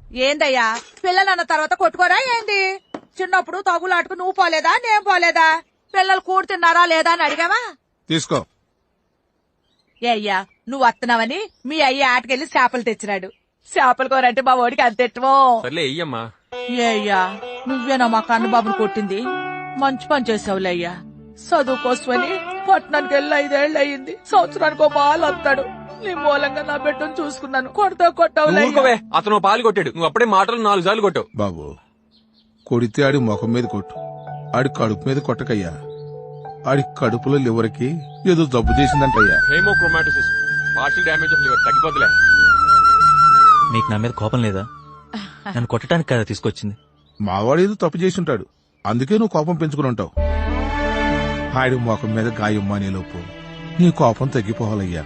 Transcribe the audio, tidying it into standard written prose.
ఏందయ్యా పిల్లలన్న తర్వాత కొట్టుకోరా ఏంది? చిన్నప్పుడు తగులాటుకు నువ్వు పోలేదా నేను పోలేదా? పిల్లలు కూడు తిన్నారా లేదా అని అడిగావా? తీసుకో. ఏ అయ్యా నువ్వు వస్తున్నావని మీ అయ్య ఆటకెళ్లి చేపలు తెచ్చినాడు. చేపలు కూరంటే మా ఓడికి అంతెట్టమో. సర్లే అయ్యమ్మా. ఏ అయ్యా నువ్వేనా మా కన్నబాబుని కొట్టింది? మంచి పని చేసావులే అయ్యా. చదువు కోసమని పట్టణానికి వెళ్ళి 5 ఏళ్ళు అయ్యింది. సంవత్సరానికి ఒక పాలు వస్తాడు. నీ మూలంగా నా బిడ్డను చూసుకున్నాను. కొట్టావులే. అతను పాలు కొట్టాడు, నువ్వు అప్పుడే మాటలు 4 సార్లు కొట్టావు. బాబు కొడితే ఆడి ముఖం మీద కొట్టు, ఆడి కడుపు మీద కొట్టకయ్యా. ఆడి కడుపులో లివర్కి ఏదో జబ్బు చేసిందంటయ్యా. హేమోక్రోమాటోసిస్, పార్షియల్ డ్యామేజ్ ఆఫ్ లివర్. తగ్గిపోతులే. నీకు నా మీద కోపం లేదా? నన్ను కొట్టడానికి కదా తీసుకొచ్చింది. మావాడు ఏదో తప్పు చేసి ఉంటాడు, అందుకే నువ్వు కోపం పెంచుకుని ఉంటావు. ఆడి ముఖం మీద గాయం మానేలోపు నీ కోపం తగ్గిపోవాలయ్యా.